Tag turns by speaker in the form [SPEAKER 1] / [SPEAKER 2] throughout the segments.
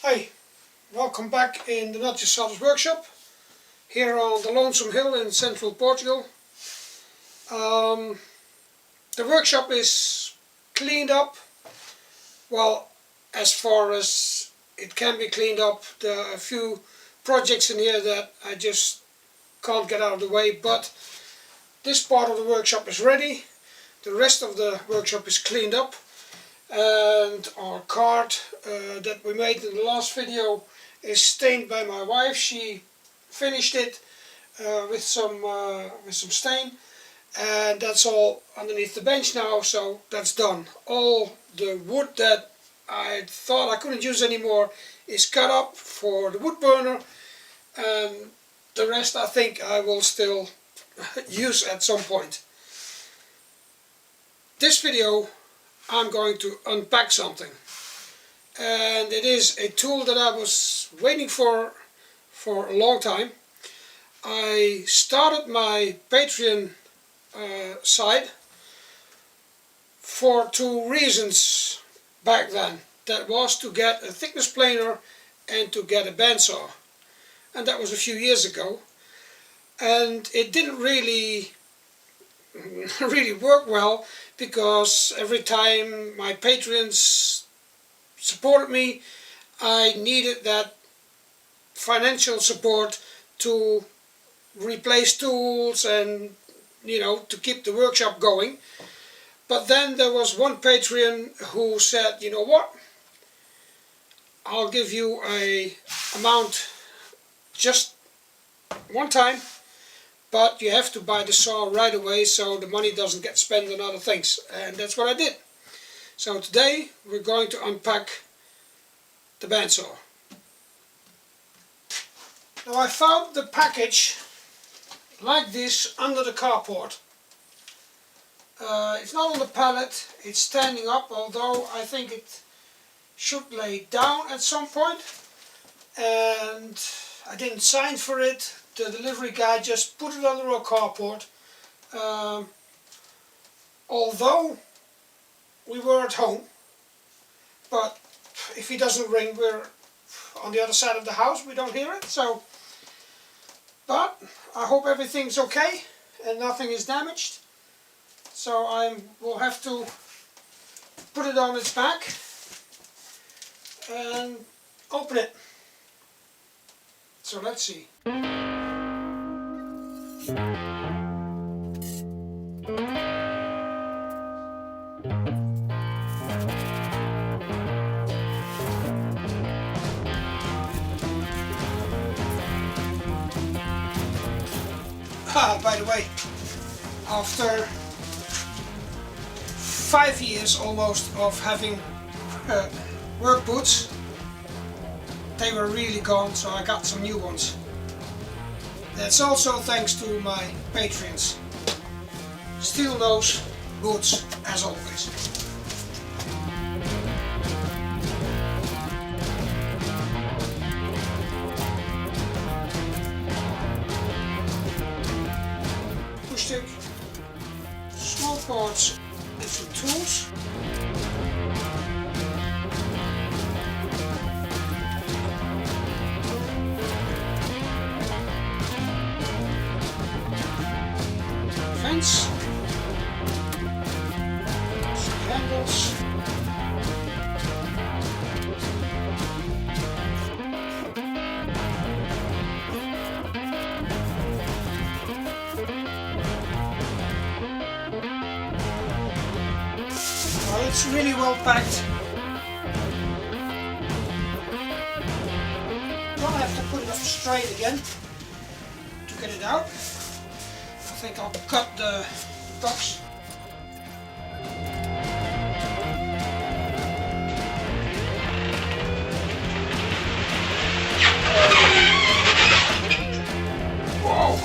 [SPEAKER 1] Hi, welcome back in the Just Sawdust workshop here on the Lonesome Hill in central Portugal. The workshop is cleaned up, well, as far as it can be cleaned up. There are a few projects in here that I just can't get out of the way, but this part of the workshop is ready. The rest of the workshop is cleaned up, and our cart that we made in the last video is stained by my wife. She finished it with some stain, and that's all underneath the bench now, so that's done. All the wood that I thought I couldn't use anymore is cut up for the wood burner, and the rest I think I will still use at some point. This video I'm going to unpack something, and it is a tool that I was waiting for a long time. I started my Patreon site for two reasons back then. That was to get a thickness planer and to get a bandsaw, and that was a few years ago, and it didn't really work well, because every time my patrons supported me, I needed that financial support to replace tools and, you know, to keep the workshop going. But then there was one Patreon who said, you know what, I'll give you a amount just one time, but you have to buy the saw right away so the money doesn't get spent on other things. And that's what I did. So today we're going to unpack the bandsaw. Now I found the package like this under the carport. It's not on the pallet, it's standing up, although I think it should lay down at some point. And I didn't sign for it. The delivery guy just put it under a carport. Although we were at home, but if he doesn't ring, we're on the other side of the house, we don't hear it. So, but I hope everything's okay and nothing is damaged. So I will have to put it on its back and open it. So let's see. By the way, after 5 years almost of having work boots, they were really gone, so I got some new ones. That's also thanks to my patrons. Steel nose boots as always. Push stick, small parts, different tools. Fence, some handles, well, it's really well packed. I'll have to put it up straight again to get it out. I think I'll cut the box. Whoa!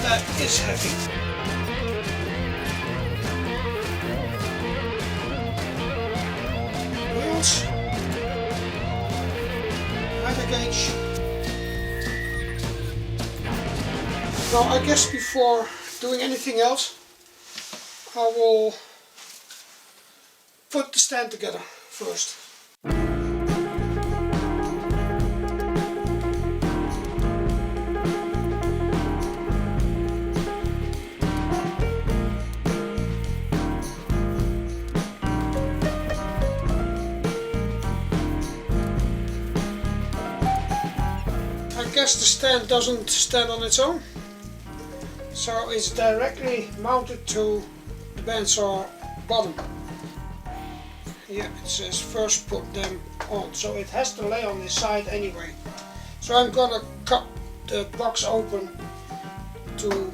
[SPEAKER 1] That is heavy. Wheels. Leather gauge. Now I guess before doing anything else, I will put the stand together first. guess the stand doesn't stand on its own, so it's directly mounted to the bandsaw bottom. Yeah, it says first put them on, so it has to lay on this side anyway. So I'm gonna cut the box open to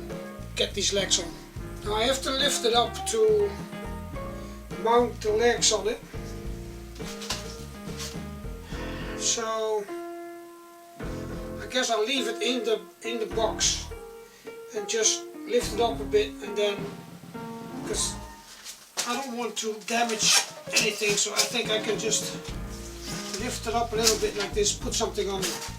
[SPEAKER 1] get these legs on. Now I have to lift it up to mount the legs on it. So I guess I'll leave it in the box and just lift it up a bit, and then, because I don't want to damage anything, so I think I can just lift it up a little bit like this, put something on it.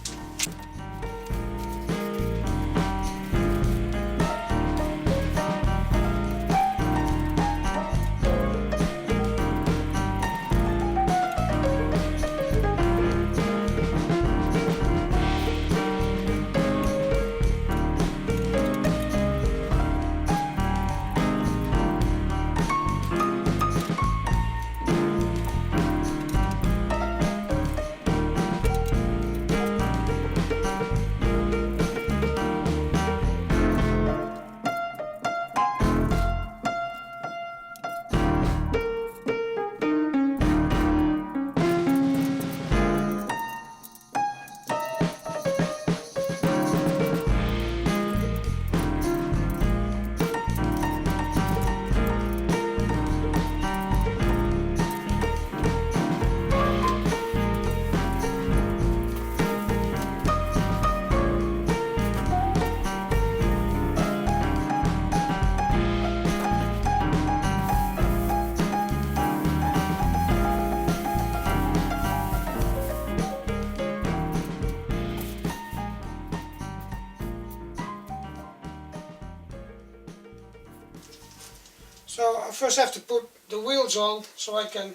[SPEAKER 1] So I first have to put the wheels on so I can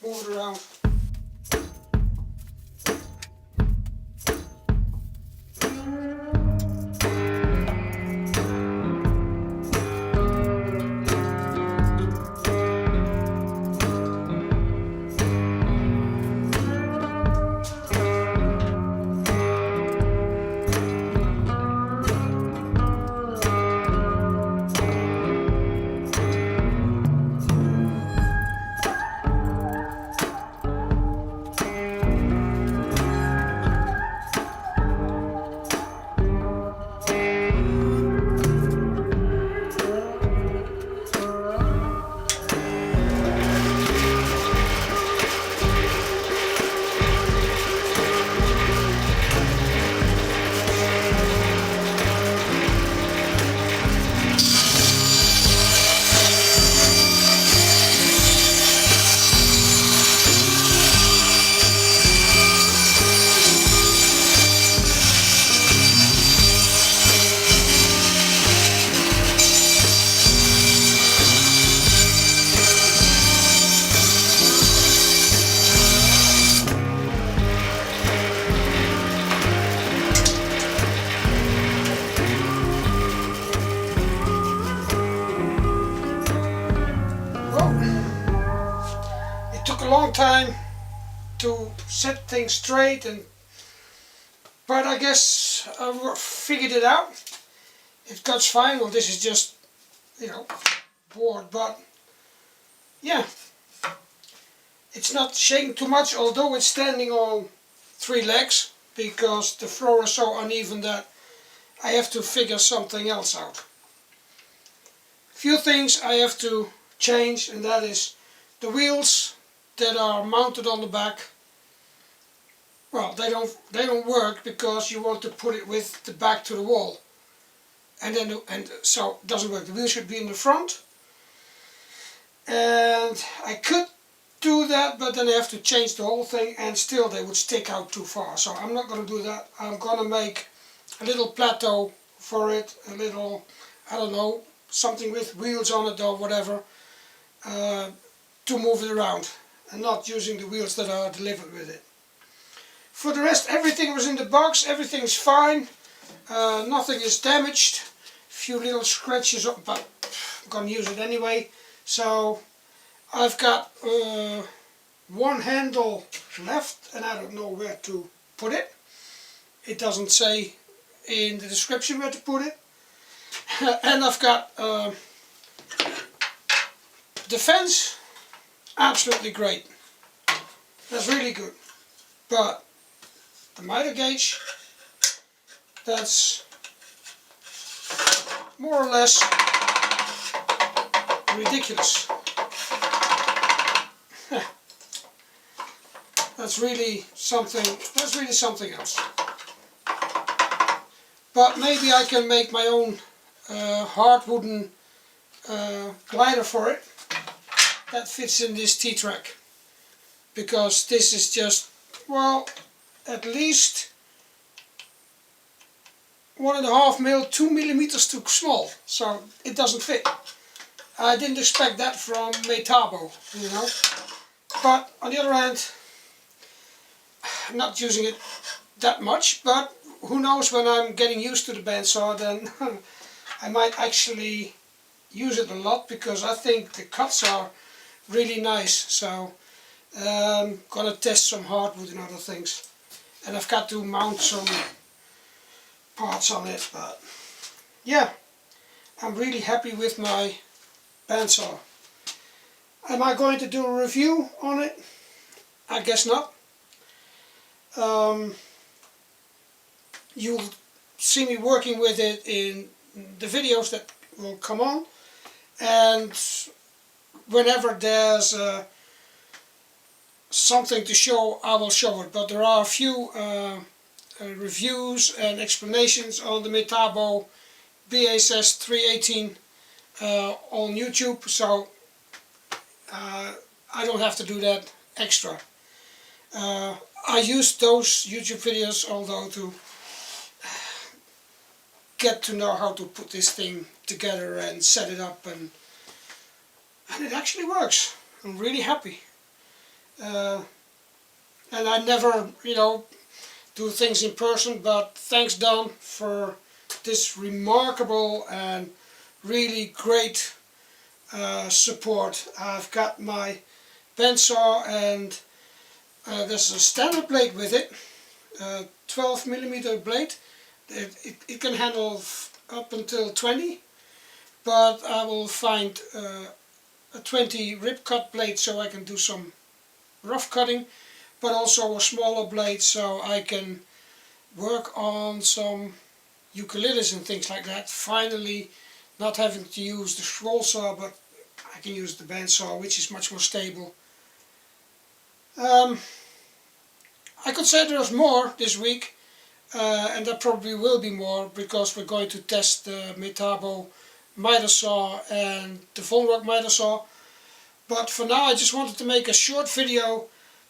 [SPEAKER 1] move it around. A long time to set things straight, but I guess I figured it out. It cuts fine. Well, this is just, you know, board, but yeah, it's not shaking too much, although it's standing on 3 legs, because the floor is so uneven that I have to figure something else out. Few things I have to change, and that is the wheels that are mounted on the back. Well, they don't work because you want to put it with the back to the wall, and so it doesn't work. The wheel should be in the front, and I could do that, but then I have to change the whole thing, and still they would stick out too far. So I'm not going to do that. I'm going to make a little plateau for it, a little, I don't know, something with wheels on it or whatever, to move it around, and not using the wheels that are delivered with it. For the rest, everything was in the box, everything's fine, nothing is damaged, a few little scratches, but I'm going to use it anyway. So I've got one handle left, and I don't know where to put it. It doesn't say in the description where to put it. And I've got the fence, absolutely great. That's really good. But the miter gauge, that's more or less ridiculous. That's really something else. But maybe I can make my own hard wooden glider for it that fits in this T-track, because this is just, well, at least 1.5 mil, 2 millimeters too small, so it doesn't fit. I didn't expect that from Metabo, you know. But on the other hand, I'm not using it that much, but who knows, when I'm getting used to the bandsaw, then I might actually use it a lot, because I think the cuts are really nice. So I'm gonna test some hardwood and other things, and I've got to mount some parts on it. But yeah, I'm really happy with my bandsaw. Am I going to do a review on it? I guess not. You'll see me working with it in the videos that will come on, and whenever there's something to show, I will show it. But there are a few reviews and explanations on the Metabo BAS 318 on YouTube, so I don't have to do that extra. I used those YouTube videos although to get to know how to put this thing together and set it up, and it actually works. I'm really happy. And I never, you know, do things in person, but thanks Don for this remarkable and really great support. I've got my bandsaw, and there's a standard blade with it, 12mm blade. It can handle up until 20, but I will find a 20 rip cut blade so I can do some rough cutting, but also a smaller blade so I can work on some ukuleles and things like that. Finally, not having to use the scroll saw, but I can use the bandsaw, which is much more stable. I could say there's more this week, and there probably will be more, because we're going to test the Metabo miter saw and the Vonrock miter saw. But for now, I just wanted to make a short video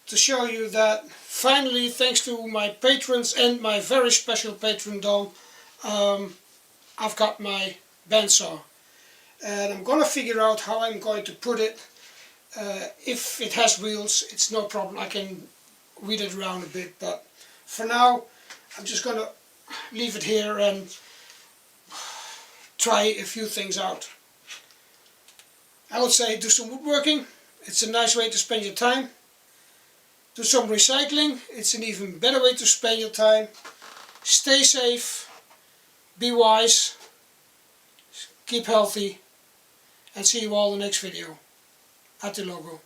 [SPEAKER 1] to show you that finally, thanks to my patrons and my very special patron Don, I've got my bandsaw, and I'm gonna figure out how I'm going to put it. If it has wheels, it's no problem, I can wheel it around a bit, but for now I'm just gonna leave it here and try a few things out. I would say do some woodworking, it's a nice way to spend your time. Do some recycling, it's an even better way to spend your time. Stay safe, be wise, keep healthy, and see you all in the next video. At the logo.